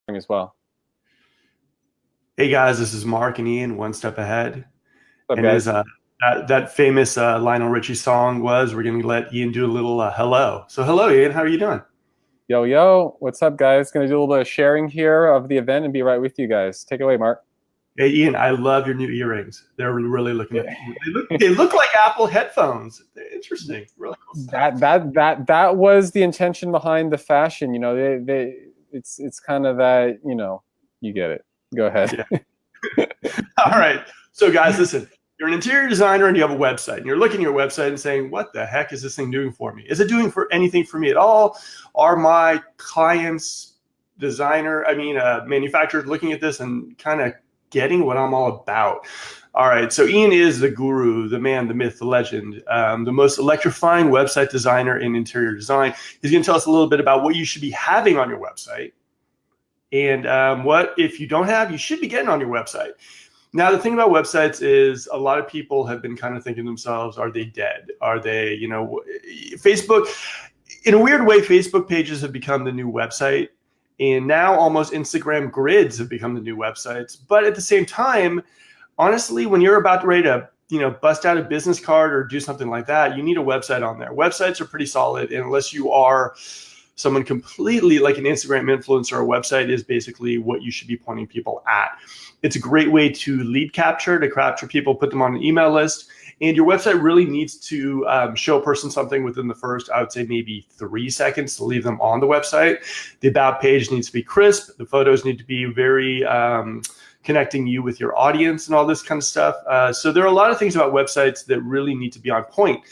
as well. Hey guys, this is Mark and Ian, One Step Ahead. What's up, And as guys? that famous Lionel Richie song was, we're going to let Ian do a little hello. So hello, Ian. How are you doing? Yo, yo, what's up, guys? Gonna do a little bit of sharing here of the event and be right with you guys. Take it away, Mark. Hey Ian, I love your new earrings. They're really looking. Yeah. They look like Apple headphones. They're interesting. Really cool stuff. That was the intention behind the fashion. It's kind of that, you get it. Go ahead. Yeah. All right. So guys, listen. You're an interior designer and you have a website, and you're looking at your website and saying, "What the heck is this thing doing for me? Is it doing for anything for me at all? Are my clients, manufacturers looking at this and kind of getting what I'm all about?" All right, so Ian is the guru, the man, the myth, the legend, the most electrifying website designer in interior design. He's going to tell us a little bit about what you should be having on your website and what, if you don't have, you should be getting on your website. Now, the thing about websites is a lot of people have been kind of thinking to themselves, are they dead? Are they, Facebook, in a weird way, Facebook pages have become the new website. And now almost Instagram grids have become the new websites. But at the same time, honestly, when you're about ready to, bust out a business card or do something like that, you need a website on there. Websites are pretty solid. And unless you are someone completely like an Instagram influencer, a website is basically what you should be pointing people at. It's a great way to lead capture, to capture people, put them on an email list. And your website really needs to show a person something within the first, I would say, maybe 3 seconds to leave them on the website. The about page needs to be crisp. The photos need to be very connecting you with your audience and all this kind of stuff. So there are a lot of things about websites that really need to be on point.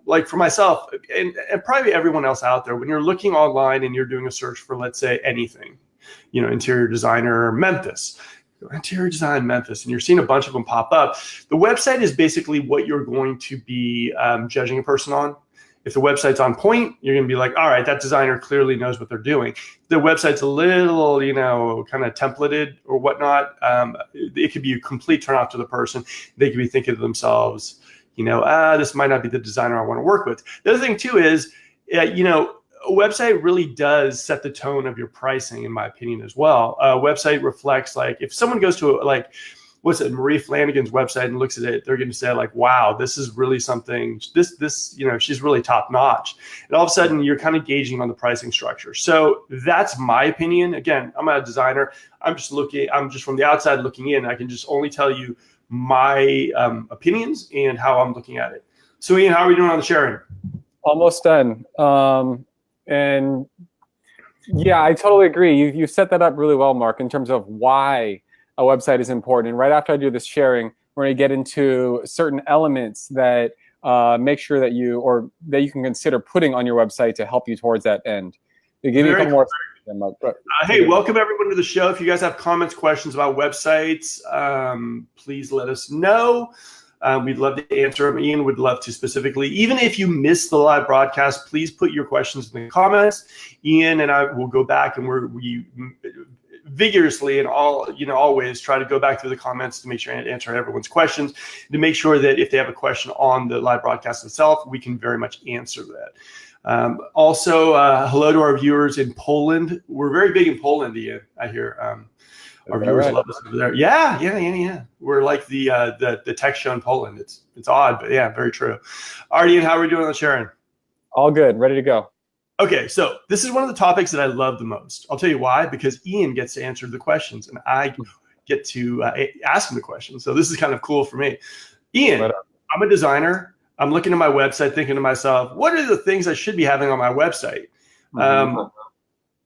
Like for myself and probably everyone else out there, when you're looking online and you're doing a search for, let's say, anything, interior designer Memphis, interior design Memphis, and you're seeing a bunch of them pop up, the website is basically what you're going to be judging a person on. If the website's on point, you're going to be like, all right, that designer clearly knows what they're doing. If the website's a little, kind of templated or whatnot, it could be a complete turnoff to the person. They could be thinking to themselves, this might not be the designer I want to work with. The other thing too is, a website really does set the tone of your pricing, in my opinion, as well. A website reflects, like, if someone goes to Marie Flanagan's website and looks at it, they're going to say, like, wow, this is really something, she's really top notch. And all of a sudden you're kind of gauging on the pricing structure. So that's my opinion. Again, I'm not a designer. I'm just from the outside looking in. I can just only tell you my opinions and how I'm looking at it. So Ian, how are we doing on the sharing? Almost done. And yeah, I totally agree. You set that up really well, Mark, in terms of why a website is important. And right after I do this sharing, we're going to get into certain elements that make sure that you can consider putting on your website to help you towards that end. To give you a couple more. Hey, welcome everyone to the show. If you guys have comments, questions about websites, please let us know. We'd love to answer them. Ian would love to specifically. Even if you missed the live broadcast, please put your questions in the comments. Ian and I will go back and we vigorously and always try to go back through the comments to make sure and answer everyone's questions, to make sure that if they have a question on the live broadcast itself, we can very much answer that. Also, hello to our viewers in Poland. We're very big in Poland, Ian, I hear. Our viewers love us over there. Yeah. We're like the tech show in Poland. It's odd, but yeah, very true. All right, Ian, how are we doing on sharing? All good, ready to go. Okay, so this is one of the topics that I love the most. I'll tell you why, because Ian gets to answer the questions and I get to ask him the questions. So this is kind of cool for me. Ian, I'm a designer. I'm looking at my website thinking to myself, what are the things I should be having on my website?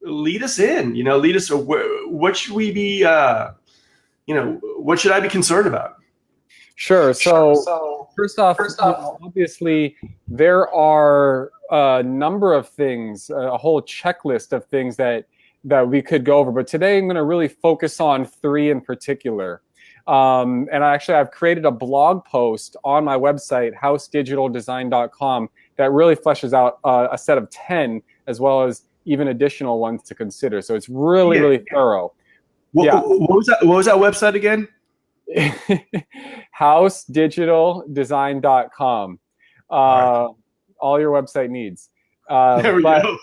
Lead us in, what should we be, what should I be concerned about? Sure. So first off, obviously there are a number of things, a whole checklist of things that we could go over. But today I'm going to really focus on 3 in particular. And I've created a blog post on my website, housedigitaldesign.com, that really fleshes out a set of 10, as well as even additional ones to consider. So it's really thorough. What was that website again? housedigitaldesign.com. All your website needs. There we go.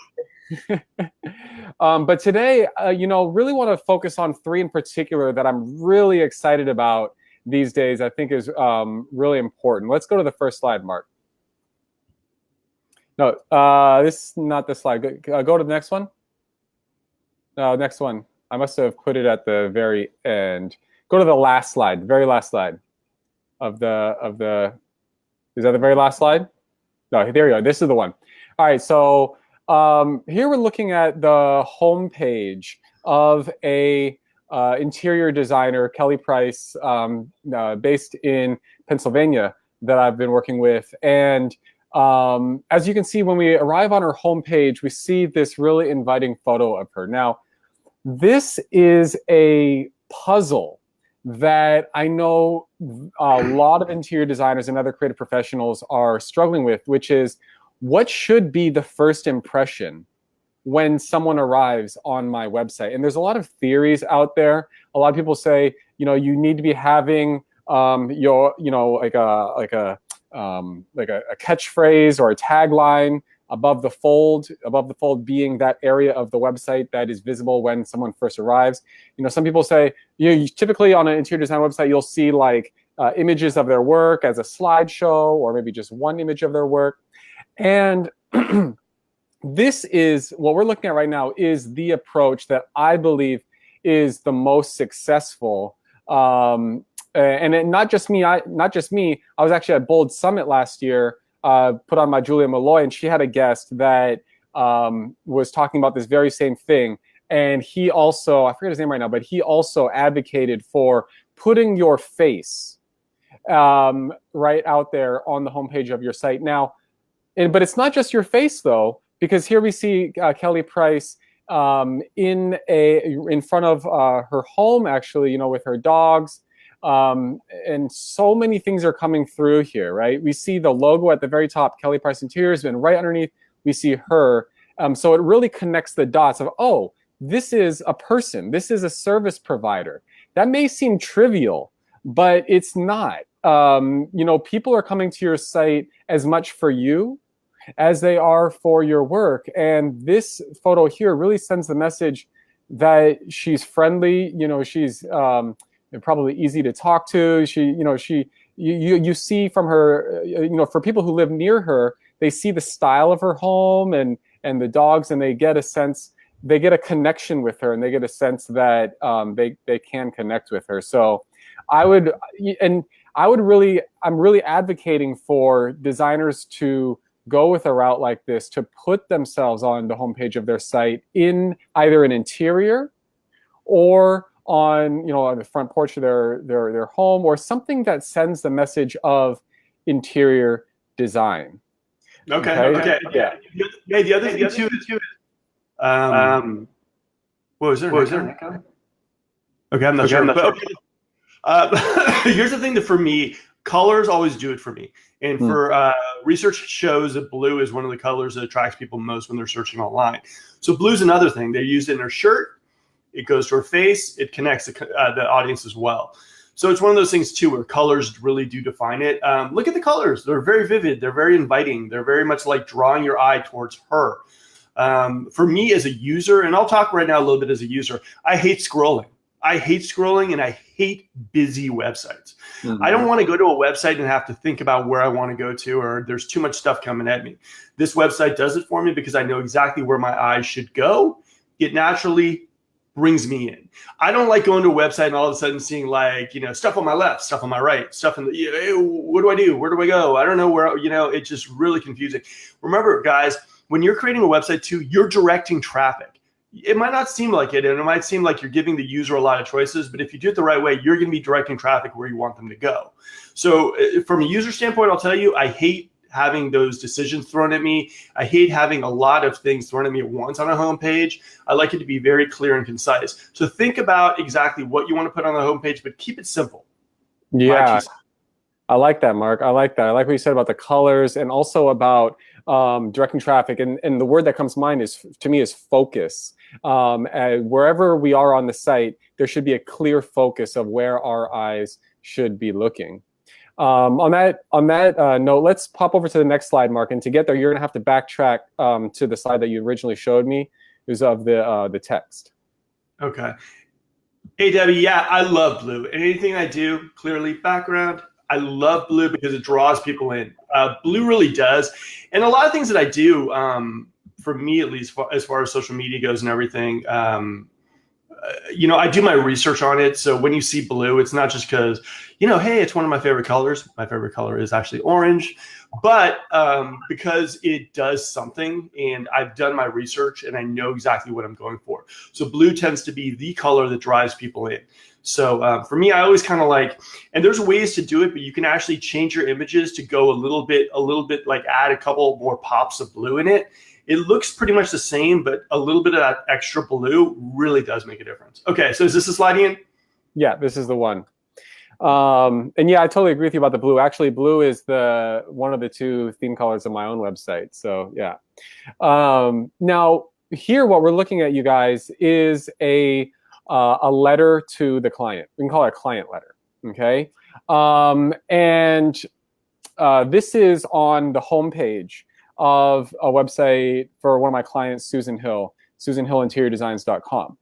But today, really want to focus on three in particular that I'm really excited about these days. I think is really important. Let's go to the first slide, Mark. No, this is not the slide. Go to the next one. No, next one. I must have put it at the very end. Go to the last slide, the very last slide of the. Is that the very last slide? No, there you go. This is the one. All right, so here we're looking at the homepage of a interior designer, Kelly Price, based in Pennsylvania, that I've been working with. And as you can see, when we arrive on her homepage, we see this really inviting photo of her. Now, this is a puzzle that I know a lot of interior designers and other creative professionals are struggling with, which is what should be the first impression when someone arrives on my website. And there's a lot of theories out there. A lot of people say, you need to be having your, like a catchphrase or a tagline above the fold being that area of the website that is visible when someone first arrives. Some people say, you typically on an interior design website, you'll see like images of their work as a slideshow, or maybe just one image of their work. And this is what we're looking at right now is the approach that I believe is the most successful. And not just me. I was actually at Bold Summit last year, put on by Julia Malloy, and she had a guest that was talking about this very same thing. And he also, I forget his name right now, but he also advocated for putting your face right out there on the homepage of your site. Now, but it's not just your face though, because here we see Kelly Price in front of her home, actually, with her dogs. And so many things are coming through here, right? We see the logo at the very top, Kelly Price Interiors, and right underneath, we see her. So it really connects the dots of, oh, this is a person. This is a service provider. That may seem trivial, but it's not. People are coming to your site as much for you as they are for your work. And this photo here really sends the message that she's friendly. She's probably easy to talk to. You see from her, for people who live near her, they see the style of her home and the dogs, and they get a sense, they get a connection with her, and they get a sense that they can connect with her. So I'm really advocating for designers to go with a route like this, to put themselves on the homepage of their site in either an interior or on the front porch of their home, or something that sends the message of interior design. Okay. Yeah. The other thing too is what was there? Okay, I'm not sure. Here's the thing that for me, colors always do it for me. And for research shows that blue is one of the colors that attracts people most when they're searching online. So blue's another thing. They use it in their shirt. It goes to her face. It connects the audience as well. So it's one of those things too, where colors really do define it. Look at the colors. They're very vivid. They're very inviting. They're very much like drawing your eye towards her. For me as a user, and I'll talk right now a little bit as a user, I hate scrolling. And I hate busy websites. Mm-hmm. I don't want to go to a website and have to think about where I want to go to, or there's too much stuff coming at me. This website does it for me because I know exactly where my eyes should go. It naturally brings me in. I don't like going to a website and all of a sudden seeing stuff on my left, stuff on my right, stuff in the, what do I do? Where do I go? I don't know where, it's just really confusing. Remember, guys, when you're creating a website too, you're directing traffic. It might not seem like it, and it might seem like you're giving the user a lot of choices, but if you do it the right way, you're going to be directing traffic where you want them to go. So from a user standpoint, I'll tell you, I hate having those decisions thrown at me. I hate having a lot of things thrown at me at once on a homepage. I like it to be very clear and concise. So think about exactly what you want to put on the homepage, but keep it simple. Yeah, I like that, Mark. I like that. I like what you said about the colors, and also about directing traffic. And the word that comes to mind to me is focus. Wherever we are on the site, there should be a clear focus of where our eyes should be looking. On that note, let's pop over to the next slide, Mark. And to get there, you're gonna have to backtrack to the slide that you originally showed me. It was of the text. Okay. Hey, Debbie. Yeah, I love blue. And anything I do, clearly background, I love blue because it draws people in. Blue really does. And a lot of things that I do, for me at least, as far as social media goes and everything, I do my research on it. So when you see blue, it's not just because, hey, it's one of my favorite colors. My favorite color is actually orange, but because it does something, and I've done my research and I know exactly what I'm going for. So blue tends to be the color that drives people in. So for me, I always kind of like, and there's ways to do it, but you can actually change your images to go a little bit like add a couple more pops of blue in it. It looks pretty much the same, but a little bit of that extra blue really does make a difference. Okay, so is this the slide, Ian? Yeah, this is the one. And yeah, I totally agree with you about the blue. Actually, blue is one of the two theme colors of my own website. So yeah. Now here, what we're looking at, you guys, is a letter to the client. We can call it a client letter. Okay, and this is on the homepage of a website for one of my clients, Susan Hill, SusanHillInteriorDesigns.com.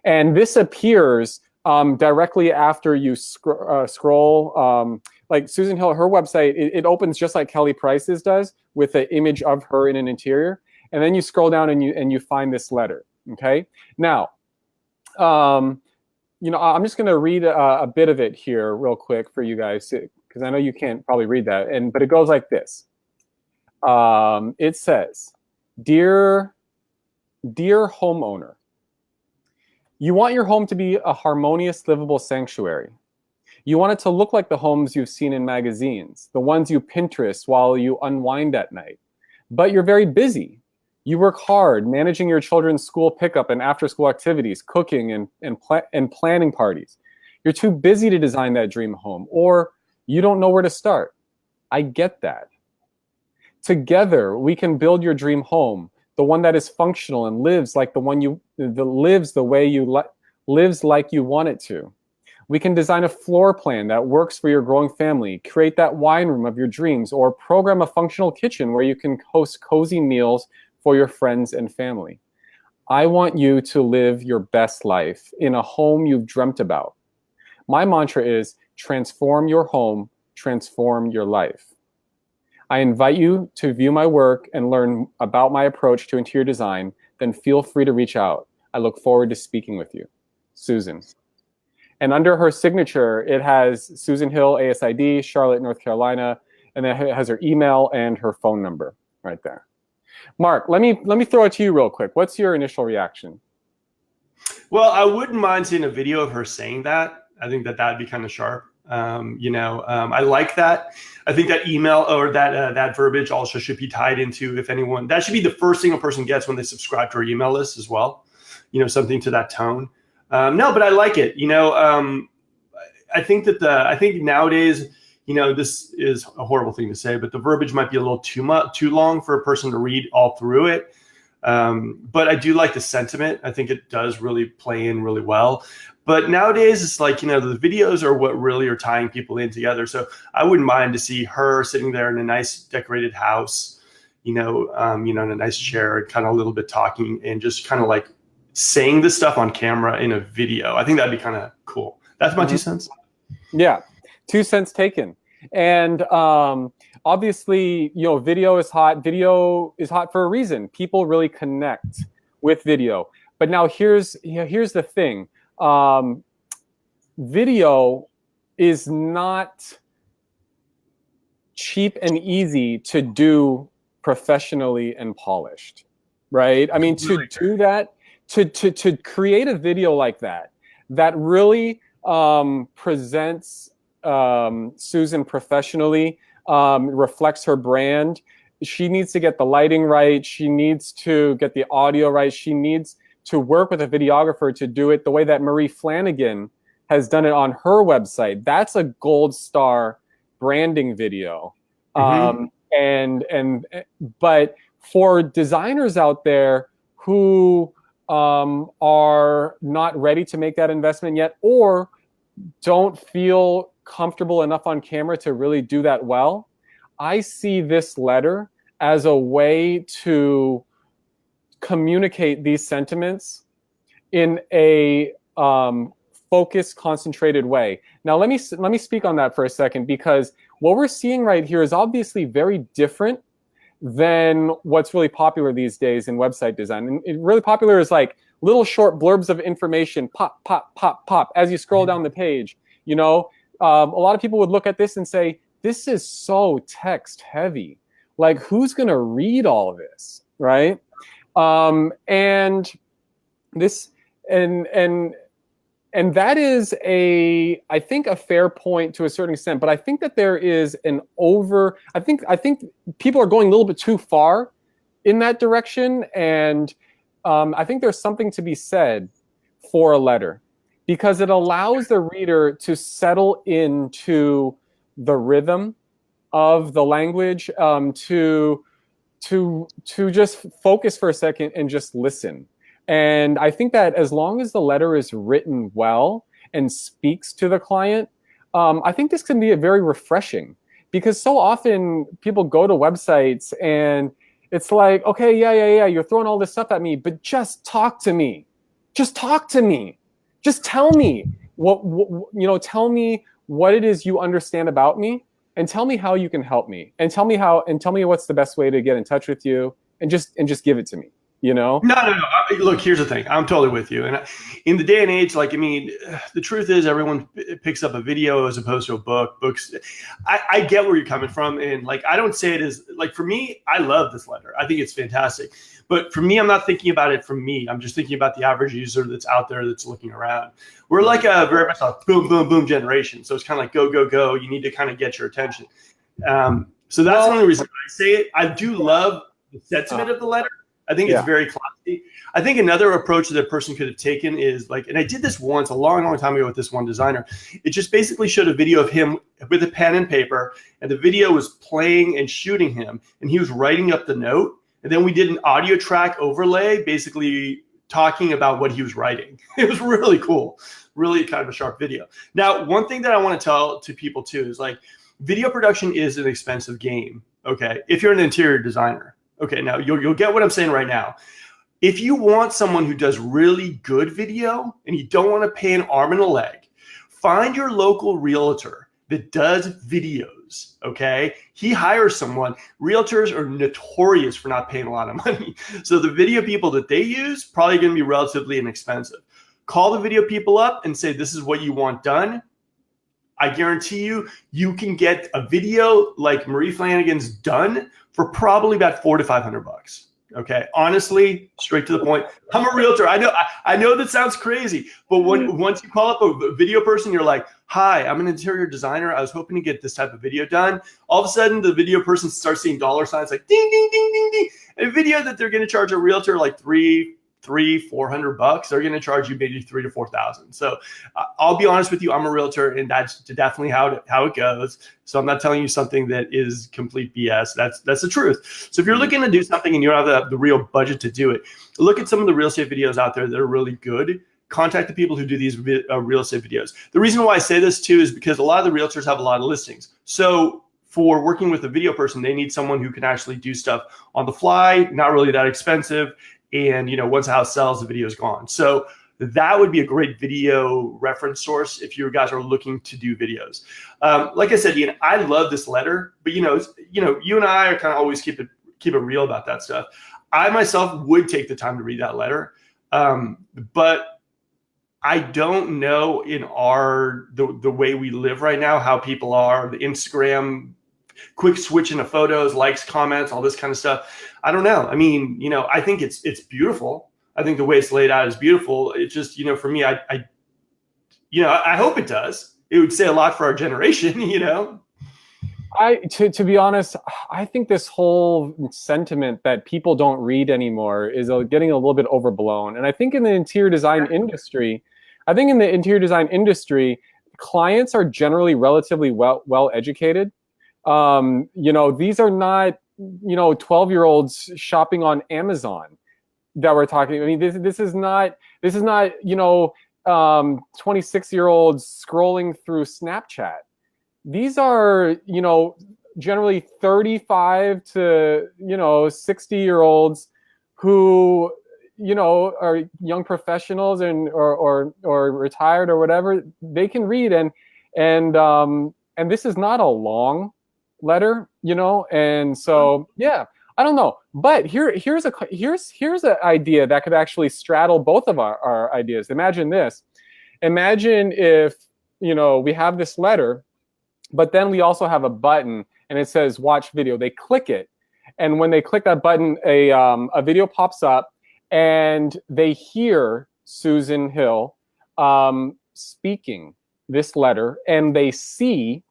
And this appears directly after you scroll. Like Susan Hill, her website, it opens just like Kelly Price's does, with an image of her in an interior. And then you scroll down and you find this letter, okay? Now, I'm just gonna read a bit of it here real quick for you guys, because I know you can't probably read that, but it goes like this. It says, Dear homeowner, you want your home to be a harmonious, livable sanctuary. You want it to look like the homes you've seen in magazines, the ones you Pinterest while you unwind at night. But you're very busy. You work hard managing your children's school pickup and after-school activities, cooking and planning parties. You're too busy to design that dream home, or you don't know where to start. I get that. Together, we can build your dream home, the one that is functional and lives like lives like you want it to. We can design a floor plan that works for your growing family, create that wine room of your dreams, or program a functional kitchen where you can host cozy meals for your friends and family. I want you to live your best life in a home you've dreamt about. My mantra is transform your home, transform your life. I invite you to view my work and learn about my approach to interior design. Then feel free to reach out. I look forward to speaking with you. Susan. And under her signature, it has Susan Hill, ASID, Charlotte, North Carolina, and then it has her email and her phone number right there. Mark, let me throw it to you real quick. What's your initial reaction? Well, I wouldn't mind seeing a video of her saying that. I think that'd be kind of sharp. I like that. I think that email or that verbiage also should be tied into, if anyone, that should be the first thing a person gets when they subscribe to our email list as well. Something to that tone. No, but I like it. I think nowadays, this is a horrible thing to say, but the verbiage might be a little too long for a person to read all through it. But I do like the sentiment. I think it does really play in really well. But nowadays, it's like, the videos are what really are tying people in together. So I wouldn't mind to see her sitting there in a nice decorated house, in a nice chair, and kind of a little bit talking and just kind of like saying this stuff on camera in a video. I think that'd be kind of cool. That's my 2 cents. Yeah, 2 cents taken. And obviously, video is hot. Video is hot for a reason. People really connect with video. But now here's the thing. Video is not cheap and easy to do professionally and polished, right? I mean, to do that, to create a video like that really presents Susan professionally, reflects her brand. She needs to get the lighting right. She needs to get the audio right. She needs to work with a videographer to do it the way that Marie Flanagan has done it on her website. That's a gold star branding video. But for designers out there who are not ready to make that investment yet, or don't feel comfortable enough on camera to really do that well, I see this letter as a way to communicate these sentiments in a focused, concentrated way. Now, let me speak on that for a second, because what we're seeing right here is obviously very different than what's really popular these days in website design. And really popular is like little short blurbs of information, pop, pop, pop, pop, as you scroll down the page. You know, a lot of people would look at this and say, this is so text heavy. Like, who's going to read all of this, right? And this, and that is I think a fair point to a certain extent, but I think that there is I think people are going a little bit too far in that direction. And I think there's something to be said for a letter, because it allows the reader to settle into the rhythm of the language, to just focus for a second and just listen. And I think that as long as the letter is written well and speaks to the client, I think this can be very refreshing, because so often people go to websites and it's like, okay, yeah, you're throwing all this stuff at me, but just talk to me. Just talk to me. Just tell me tell me what it is you understand about me, and tell me how you can help me, and tell me what's the best way to get in touch with you, and just give it to me. You know? No. Look, here's the thing. I'm totally with you. And in the day and age, like, I mean, the truth is everyone picks up a video as opposed to a book. Books. I get where you're coming from. And like, I don't say it as, like, for me, I love this letter. I think it's fantastic. But for me, I'm not thinking about it from me. I'm just thinking about the average user that's out there that's looking around. We're like a very much a boom, boom, boom generation. So it's kind of like go, go, go. You need to kind of get your attention. So that's the only reason I say it. I do love the sentiment of the letter. I think it's very classy. I think another approach that a person could have taken is like, and I did this once a long, long time ago with this one designer. It just basically showed a video of him with a pen and paper, and the video was playing and shooting him, and he was writing up the note. And then we did an audio track overlay, basically talking about what he was writing. It was really cool, really kind of a sharp video. Now, one thing that I want to tell to people too is like, video production is an expensive game. Okay, if you're an interior designer. Okay, now you'll get what I'm saying right now. If you want someone who does really good video and you don't want to pay an arm and a leg, find your local realtor that does videos, okay? He hires someone. Realtors are notorious for not paying a lot of money. So the video people that they use probably going to be relatively inexpensive. Call the video people up and say, this is what you want done. I guarantee you can get a video like Marie Flanagan's done for probably about $400 to $500. Okay, honestly, straight to the point. I'm a realtor. I know that sounds crazy, but once you call up a video person, you're like, "Hi, I'm an interior designer. I was hoping to get this type of video done." All of a sudden, the video person starts seeing dollar signs like ding, ding, ding, ding, ding. A video that they're going to charge a realtor like $400, they're going to charge you maybe $3,000 to $4,000. So I'll be honest with you, I'm a realtor, and that's definitely how it goes. So I'm not telling you something that is complete BS. That's the truth. So if you're looking to do something and you don't have the real budget to do it, look at some of the real estate videos out there that are really good. Contact the people who do these real estate videos. The reason why I say this too is because a lot of the realtors have a lot of listings. So for working with a video person, they need someone who can actually do stuff on the fly, not really that expensive. And, once the house sells, the video is gone. So that would be a great video reference source if you guys are looking to do videos. Like I said, Ian, I love this letter, but you and I are kind of always keep it real about that stuff. I myself would take the time to read that letter, but I don't know in the way we live right now how people are, the Instagram quick switch into photos, likes, comments, all this kind of stuff. I don't know. I mean, I think it's beautiful. I think the way it's laid out is beautiful. It's just, for me, I hope it does. It would say a lot for our generation, To be honest, I think this whole sentiment that people don't read anymore is getting a little bit overblown. And I think in the interior design industry, clients are generally relatively well educated. These are not, 12-year-olds shopping on Amazon that we're talking. I mean, this is not, 26-year-olds scrolling through Snapchat. These are, generally 35 to, 60-year-olds who, are young professionals or retired or whatever. They can read, and this is not a long letter, and so yeah, I don't know, but here's an idea that could actually straddle both of our ideas. Imagine this. Imagine if, we have this letter, but then we also have a button and it says watch video. They click it, and when they click that button, a video pops up, and they hear Susan Hill speaking this letter, and they see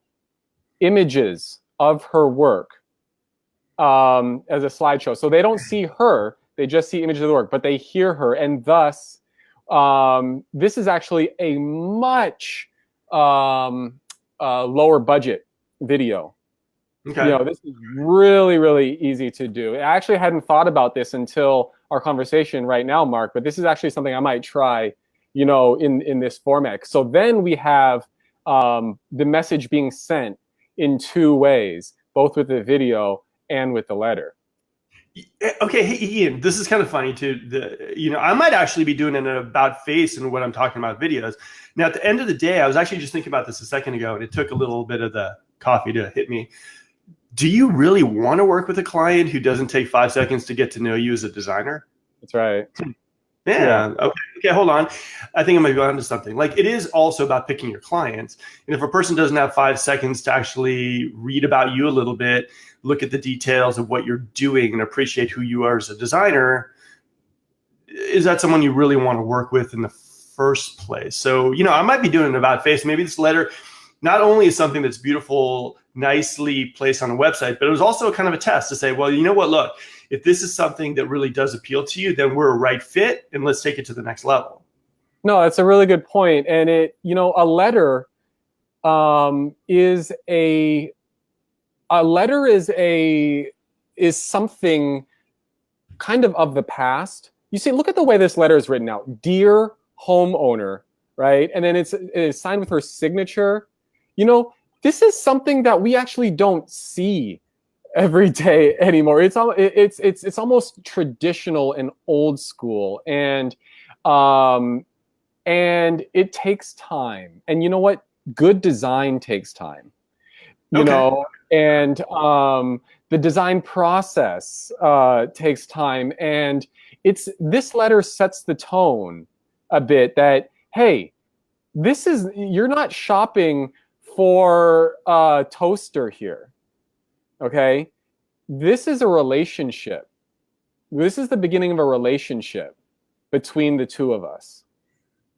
images of her work as a slideshow. So they don't see her, they just see images of the work, but they hear her, and thus this is actually a much lower budget video. Okay. This is really, really easy to do. I actually hadn't thought about this until our conversation right now, Mark, but this is actually something I might try, in this format. So then we have the message being sent in two ways, both with the video and with the letter. Okay, hey, Ian, this is kind of funny too. I might actually be doing an about face and what I'm talking about videos. Now, at the end of the day, I was actually just thinking about this a second ago, and it took a little bit of the coffee to hit me. Do you really want to work with a client who doesn't take 5 seconds to get to know you as a designer? That's right. Yeah. Okay, hold on. I think I might go on to something. Like, it is also about picking your clients. And if a person doesn't have 5 seconds to actually read about you a little bit, look at the details of what you're doing and appreciate who you are as a designer, is that someone you really want to work with in the first place? So, I might be doing an about face. Maybe this letter not only is something that's beautiful, nicely placed on a website, but it was also kind of a test to say, well, you know what, look, if this is something that really does appeal to you, then we're a right fit, and let's take it to the next level. No, that's a really good point. And a letter is something kind of the past. You see, look at the way this letter is written out. Dear homeowner, right? And then it's signed with her signature. This is something that we actually don't see every day anymore. It's almost traditional and old school, and it takes time. And you know what? Good design takes time. And the design process takes time, and this letter sets the tone a bit that, hey, you're not shopping for a toaster here. Okay, this is a relationship. This is the beginning of a relationship between the two of us.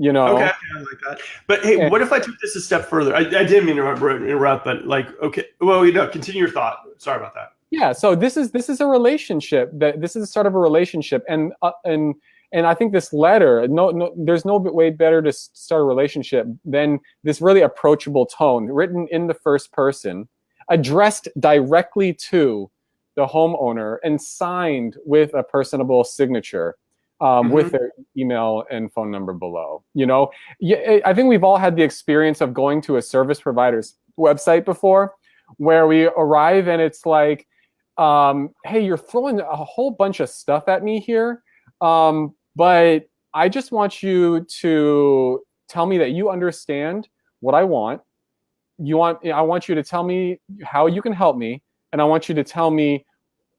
Okay, I like that. But hey, what if I took this a step further? I didn't mean to interrupt, but okay. Well, continue your thought. Sorry about that. Yeah. So this is a relationship. This is the start of a relationship, and I think this letter, there's no way better to start a relationship than this really approachable tone, written in the first person, addressed directly to the homeowner, and signed with a personable signature, with their email and phone number below. I think we've all had the experience of going to a service provider's website before, where we arrive and it's like, hey, you're throwing a whole bunch of stuff at me here, but I just want you to tell me that you understand what I want. I want you to tell me how you can help me, and I want you to tell me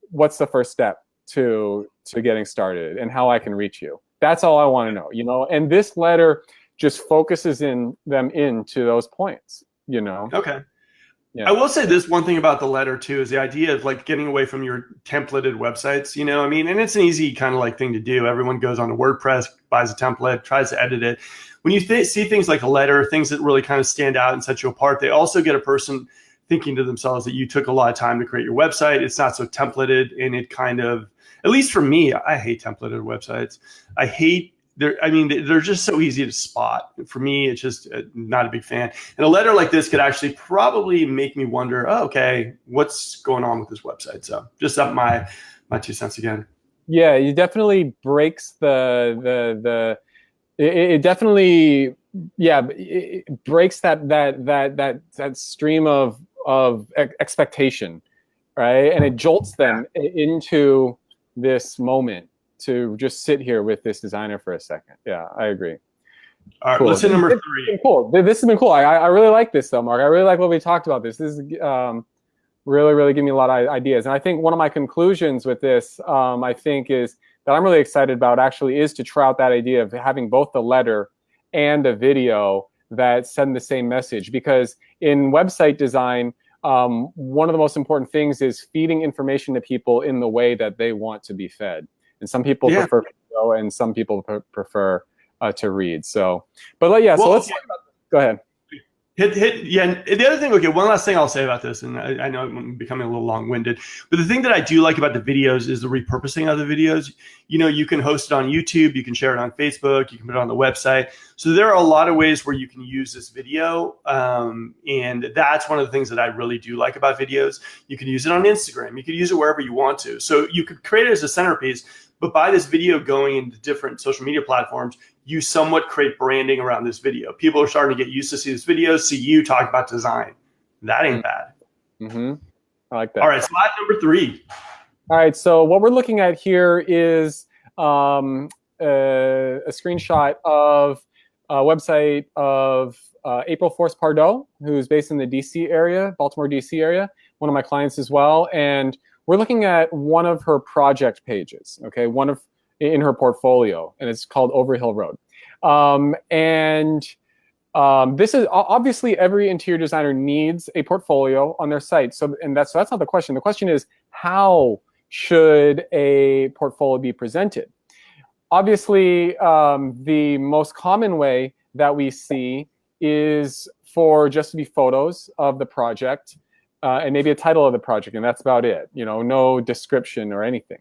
what's the first step to getting started and how I can reach you. That's all I want to know, and this letter just focuses them into those points, Okay. Yeah. I will say this one thing about the letter too, is the idea of like getting away from your templated websites, and it's an easy kind of like thing to do. Everyone goes on to WordPress, buys a template, tries to edit it. When you see things like a letter, things that really kind of stand out and set you apart, they also get a person thinking to themselves that you took a lot of time to create your website. It's not so templated, and it kind of, at least for me, I hate templated websites. They're just so easy to spot. For me, it's just not a big fan. And a letter like this could actually probably make me wonder, oh, okay, what's going on with this website? So just up my 2 cents again. Yeah, it definitely breaks it it definitely, yeah, it breaks that stream of expectation, right? And it jolts them into this moment to just sit here with this designer for a second. Yeah, I agree. All right, Cool. let's hit number It's three. been cool. This has been cool. I really like this though, Mark. I really like what we talked about. This is really giving me a lot of ideas. And I think one of my conclusions with this, I think, is that I'm really excited about actually is to try out that idea of having both the letter and a video that send the same message. Because in website design, one of the most important things is feeding information to people in the way that they want to be fed. And some people prefer video, and some people prefer to read. So, but yeah, so let's talk about this. Go ahead. Yeah. The other thing, okay, one last thing I'll say about this, and I know I'm becoming a little long-winded, but the thing that I do like about the videos is the repurposing of the videos. You know, you can host it on YouTube, you can share it on Facebook, you can put it on the website. So there are a lot of ways where you can use this video, and that's one of the things that I really do like about videos. You can use it on Instagram, you can use it wherever you want to. So you could create it as a centerpiece, but by this video going into different social media platforms, you somewhat create branding around this video. People are starting to get used to see this video, see you talk about design. That ain't bad. Mm-hmm. I like that. All right, slide number 3. All right, so what we're looking at here is a screenshot of a website of April Force Pardo, who's based in the DC area, Baltimore, DC area, one of my clients as well. And we're looking at one of her project pages, okay, in her portfolio, and it's called Overhill Road. This is obviously every interior designer needs a portfolio on their site. So that's not the question. The question is, how should a portfolio be presented? Obviously, the most common way that we see is for just to be photos of the project and maybe a title of the project, and that's about it. You know, no description or anything.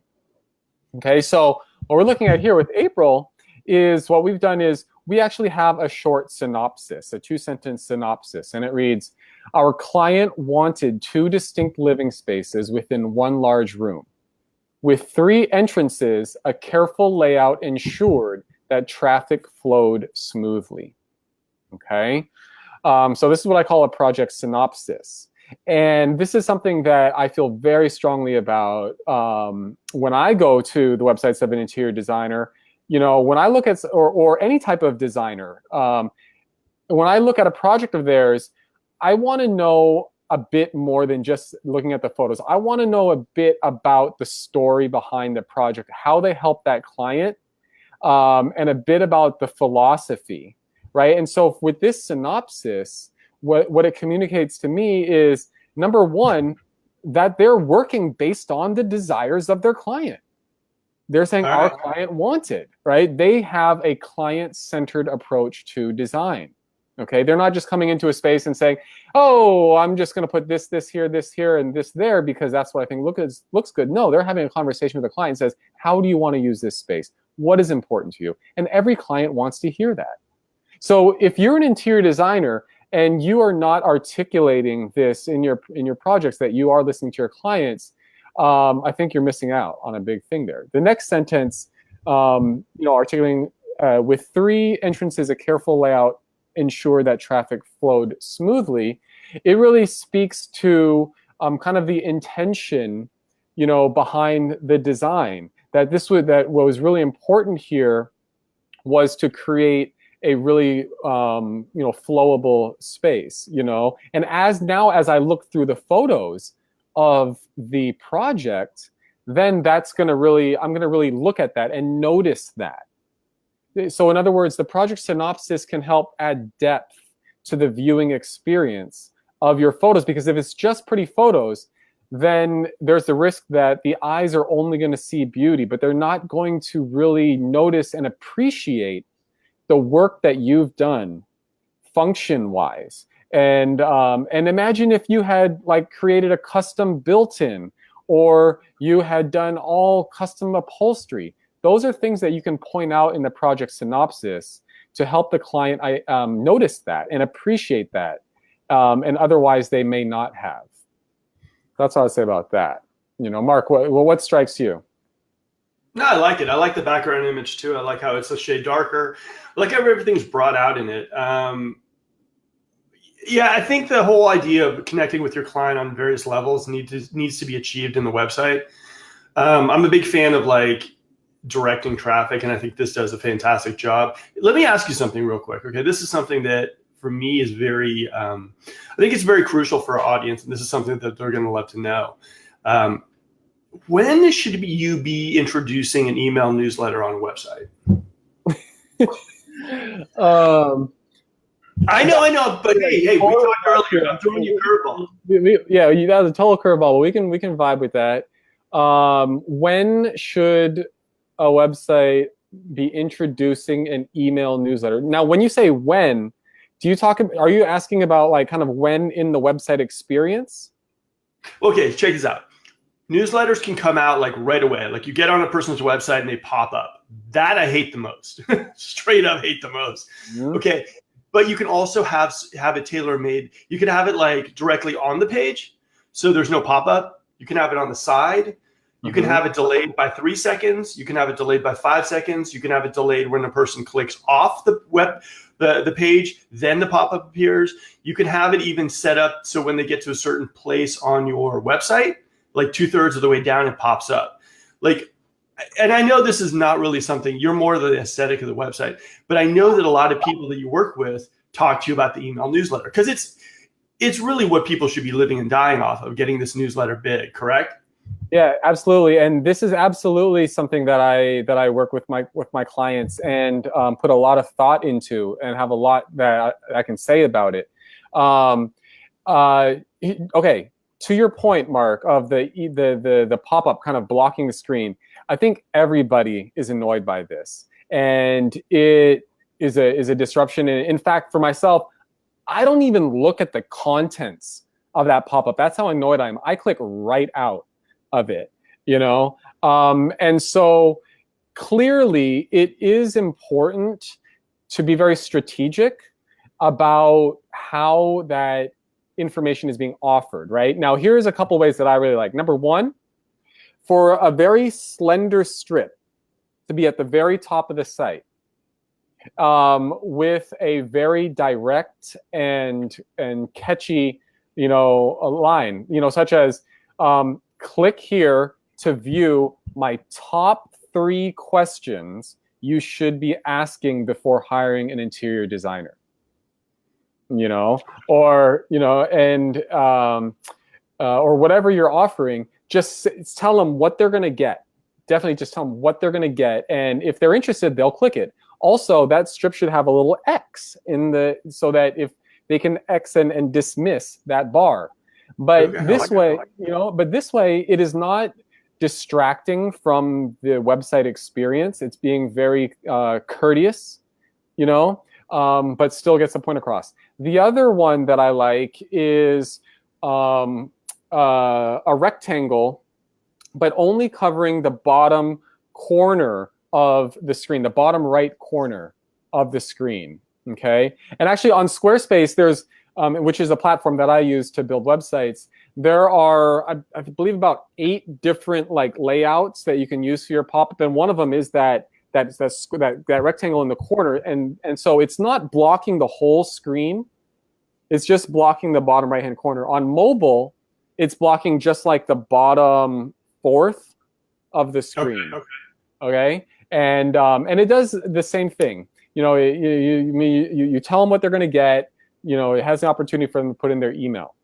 Okay, so what we're looking at here with April is what we've done is we actually have a short synopsis, a 2-sentence synopsis, and it reads, our client wanted 2 distinct living spaces within one large room. With 3 entrances, a careful layout ensured that traffic flowed smoothly. Okay, so this is what I call a project synopsis. And this is something that I feel very strongly about when I go to the websites of an interior designer. You know, when I look at, or any type of designer, when I look at a project of theirs, I want to know a bit more than just looking at the photos. I want to know a bit about the story behind the project, how they help that client, and a bit about the philosophy, right? And so with this synopsis, what it communicates to me is, number one, that they're working based on the desires of their client. They're saying our client wants it, right? They have a client-centered approach to design. Okay, they're not just coming into a space and saying, oh, I'm just going to put this here, and this there because that's what I think looks good. No, they're having a conversation with the client and says, how do you want to use this space? What is important to you? And every client wants to hear that. So if you're an interior designer and you are not articulating this in your projects, that you are listening to your clients, I think you're missing out on a big thing there. The next sentence, articulating with 3 entrances, a careful layout ensure that traffic flowed smoothly. It really speaks to kind of the intention, behind the design. That what was really important here was to create a really flowable space, and as I look through the photos of the project, then I'm going to really look at that and notice that. So in other words, the project synopsis can help add depth to the viewing experience of your photos, because if it's just pretty photos, then there's the risk that the eyes are only going to see beauty, but they're not going to really notice and appreciate the work that you've done function-wise. And imagine if you had created a custom built-in, or you had done all custom upholstery. Those are things that you can point out in the project synopsis to help the client notice that and appreciate that, and otherwise they may not have. That's all I'd say about that. Mark, what strikes you? No, I like it. I like the background image too. I like how it's a shade darker. I like how everything's brought out in it. Yeah, I think the whole idea of connecting with your client on various levels needs to be achieved in the website. I'm a big fan of like directing traffic, and I think this does a fantastic job. Let me ask you something real quick. Okay, this is something that for me is very, I think it's very crucial for our audience, and this is something that they're going to love to know. When should you be introducing an email newsletter on a website? I know, but hey, we talked earlier. I'm throwing you curveball. Yeah, that was a total curveball, but we can vibe with that. When should a website be introducing an email newsletter? Now, when you say when, are you asking about like kind of when in the website experience? Okay, check this out. Newsletters can come out like right away. Like you get on a person's website and they pop up. That I hate the most. Straight up hate the most. Mm-hmm. Okay. But you can also have it tailor-made. You can have it like directly on the page, so there's no pop-up. You can have it on the side. You can have it delayed by 3 seconds. You can have it delayed by 5 seconds. You can have it delayed when a person clicks off the page, then the pop-up appears. You can have it even set up so when they get to a certain place on your website, like 2/3 of the way down, it pops up. Like, and I know this is not really something, you're more the aesthetic of the website, but I know that a lot of people that you work with talk to you about the email newsletter because it's really what people should be living and dying off of, getting this newsletter big, correct? Yeah, absolutely. And this is absolutely something that I work with my clients and put a lot of thought into and have a lot that I can say about it. Okay, to your point, Mark, of the pop-up kind of blocking the screen, I think everybody is annoyed by this, and it is a disruption. And in fact, for myself, I don't even look at the contents of that pop-up. That's how annoyed I am. I click right out of it, you know? And so clearly it is important to be very strategic about how that information is being offered, right? Now, here's a couple ways that I really like. Number one, for a very slender strip to be at the very top of the site, with a very direct and catchy, a line, such as click here to view my top 3 questions you should be asking before hiring an interior designer. Or whatever you're offering, just tell them what they're going to get. Definitely just tell them what they're going to get. And if they're interested, they'll click it. Also, that strip should have a little X so that if they can X and dismiss that bar. But this way, it is not distracting from the website experience. It's being very courteous, but still gets the point across. The other one that I like is a rectangle, but only covering the bottom corner of the screen, the bottom right corner of the screen. Okay, and actually on Squarespace, there's which is a platform that I use to build websites. There are, I believe, about 8 different like layouts that you can use for your pop-up, and one of them is that rectangle in the corner, and so it's not blocking the whole screen. It's just blocking the bottom right-hand corner. On mobile, it's blocking just like the bottom 1/4 of the screen. Okay? And it does the same thing. You tell them what they're going to get. It has an opportunity for them to put in their email.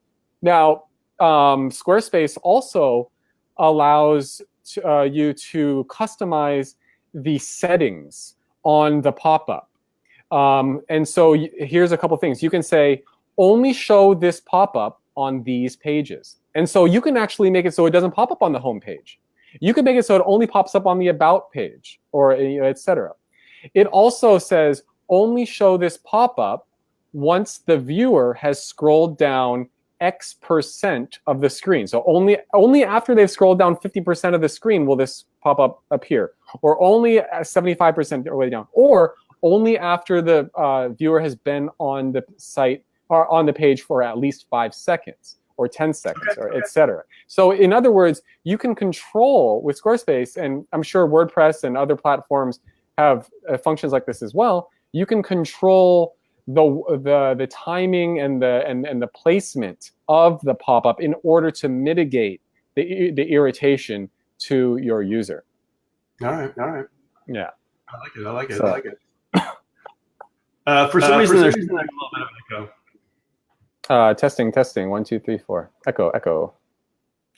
Now, Squarespace also allows you to customize the settings on the pop-up. And so here's a couple things. You can say, only show this pop-up on these pages. And so you can actually make it so it doesn't pop up on the home page. You can make it so it only pops up on the about page, or etc. It also says, only show this pop-up once the viewer has scrolled down X% of the screen. So only after they've scrolled down 50% of the screen will this pop-up appear, or only 75% of the way down, or only after the viewer has been on the site or on the page for at least 5 seconds, or 10 seconds, or etc. So in other words, you can control with Squarespace, and I'm sure WordPress and other platforms have functions like this as well. You can control the timing and the placement of the pop-up in order to mitigate the irritation to your user. All right. Yeah. I like it. For some reason, there's a little bit of echo. Testing. 1, 2, 3, 4. Echo. All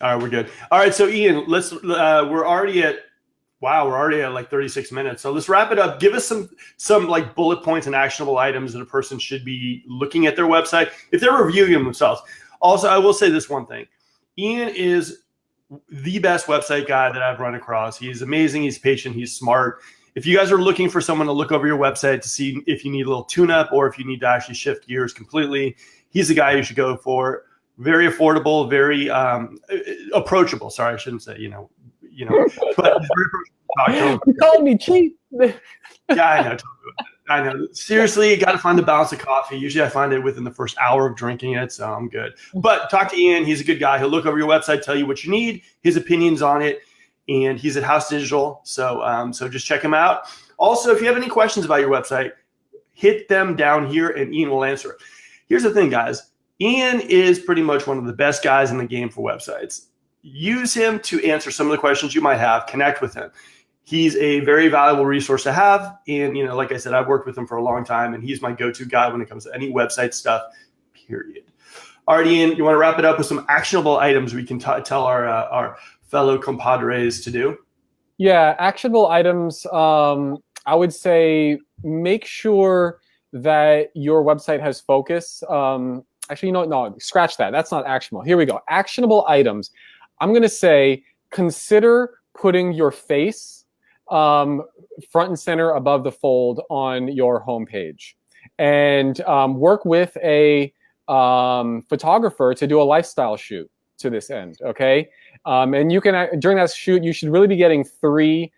right, we're good. All right, so Ian, let's. We're already at like 36 minutes. So let's wrap it up. Give us some like bullet points and actionable items that a person should be looking at their website if they're reviewing them themselves. Also, I will say this one thing: Ian is the best website guy that I've run across. He's amazing. He's patient. He's smart. If you guys are looking for someone to look over your website to see if you need a little tune-up or if you need to actually shift gears completely, he's the guy you should go for. Very affordable, very approachable. Sorry, I shouldn't say, but he's very approachable. You called me cheap. Yeah, I know. Seriously, you got to find the balance of coffee. Usually I find it within the first hour of drinking it, so I'm good. But talk to Ian. He's a good guy. He'll look over your website, tell you what you need, his opinions on it. And he's at House Digital, so just check him out. Also, if you have any questions about your website, hit them down here, and Ian will answer it. Here's the thing, guys. Ian is pretty much one of the best guys in the game for websites. Use him to answer some of the questions you might have. Connect with him. He's a very valuable resource to have, and like I said, I've worked with him for a long time, and he's my go-to guy when it comes to any website stuff. Period. All right, Ian, you want to wrap it up with some actionable items we can tell our fellow compadres to do? Yeah, actionable items. I would say make sure that your website has focus. Actually, no, scratch that. That's not actionable. Here we go. Actionable items. I'm going to say consider putting your face front and center above the fold on your homepage, and work with a photographer to do a lifestyle shoot to this end. Okay. And you can, during that shoot, you should really be getting 3,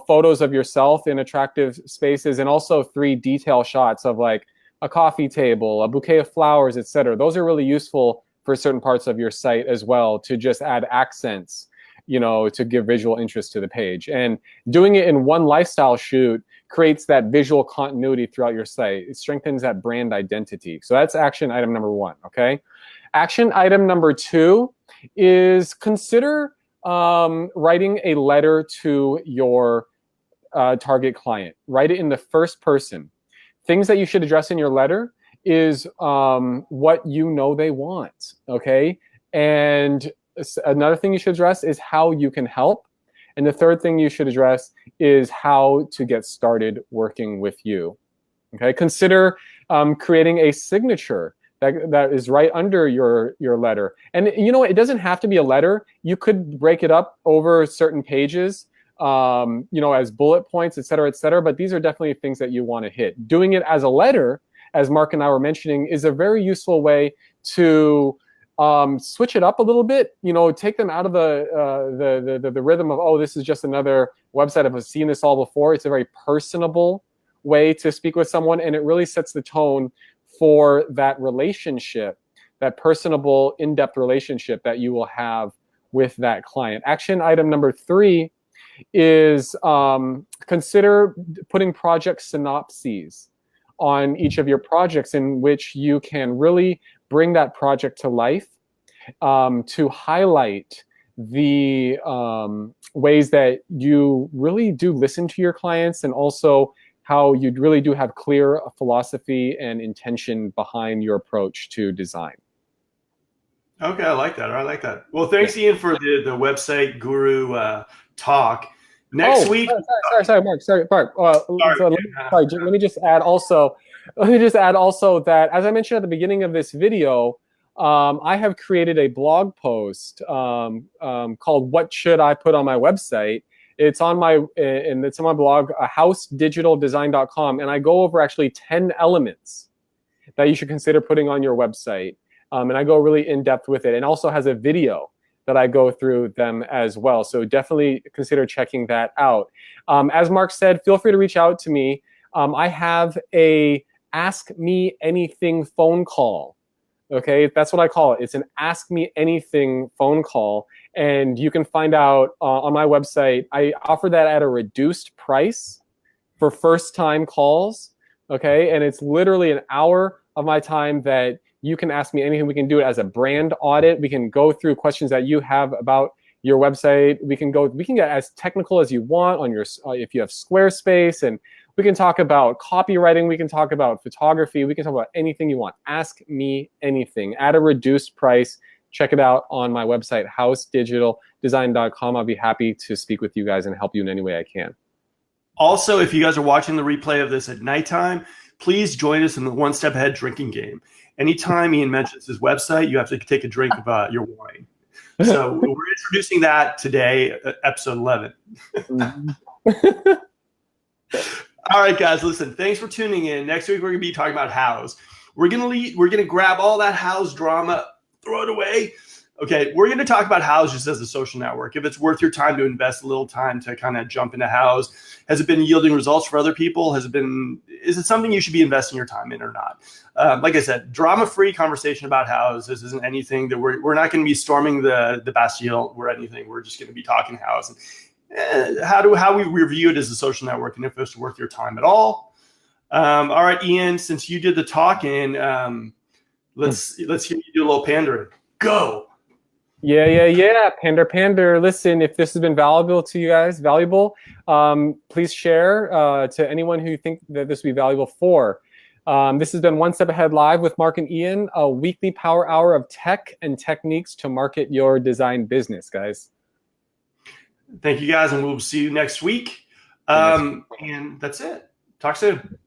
photos of yourself in attractive spaces, and also 3 detail shots of like a coffee table, a bouquet of flowers, etc. Those are really useful for certain parts of your site as well, to just add accents, to give visual interest to the page. And doing it in one lifestyle shoot creates that visual continuity throughout your site. It strengthens that brand identity. So that's action item number 1, okay? Action item number 2 is consider writing a letter to your target client. Write it in the first person. Things that you should address in your letter is what they want, okay? And another thing you should address is how you can help. And the third thing you should address is how to get started working with you, okay? Consider creating a signature that is right under your letter. And it doesn't have to be a letter. You could break it up over certain pages, as bullet points, et cetera, but these are definitely things that you want to hit. Doing it as a letter, as Mark and I were mentioning, is a very useful way to switch it up a little bit, take them out of the rhythm of, oh, this is just another website. I've seen this all before. It's a very personable way to speak with someone, and it really sets the tone for that relationship, that personable, in-depth relationship that you will have with that client. Action item number 3 is consider putting project synopses on each of your projects, in which you can really bring that project to life, to highlight the ways that you really do listen to your clients, and also how you really do have clear philosophy and intention behind your approach to design. Okay, I like that. Well, thanks, Ian, for the website guru talk. Next week. Sorry, Mark. Let me just add also that, as I mentioned at the beginning of this video, I have created a blog post called "What Should I Put on My Website?" It's on my blog, housedigitaldesign.com, and I go over actually 10 elements that you should consider putting on your website, and I go really in depth with it, and also has a video that I go through them as well. So definitely consider checking that out. As Mark said, feel free to reach out to me. I have a Ask Me Anything phone call Okay, that's what I call it. It's an Ask Me Anything phone call, and you can find out on my website. I offer that at a reduced price for first-time calls. Okay, and it's literally an hour of my time that you can ask me anything. We can do it as a brand audit. We can go through questions that you have about your website. We can get as technical as you want on your if you have Squarespace, and we can talk about copywriting. We can talk about photography. We can talk about anything you want. Ask me anything at a reduced price. Check it out on my website, housedigitaldesign.com. I'll be happy to speak with you guys and help you in any way I can. Also, if you guys are watching the replay of this at nighttime, please join us in the One Step Ahead drinking game. Anytime Ian mentions his website, you have to take a drink of your wine. So we're introducing that today, episode 11. All right, guys, listen, thanks for tuning in. Next week, we're going to be talking about house. We're going to grab all that house drama, throw it away. Okay, we're going to talk about house just as a social network. If it's worth your time to invest a little time to kind of jump into house, has it been yielding results for other people? Is it something you should be investing your time in or not? Like I said, drama-free conversation about house. This isn't anything that we're not going to be storming the Bastille or anything. We're just going to be talking house. And how we review it as a social network and if it's worth your time at all. All right, Ian, since you did the talking, let's hear you do a little pandering. Go. Yeah. Pander. Listen, if this has been valuable to you guys, please share to anyone who you think that this would be valuable for. This has been One Step Ahead Live with Mark and Ian, a weekly power hour of tech and techniques to market your design business, guys. Thank you, guys, and we'll see you next week. And that's it. Talk soon.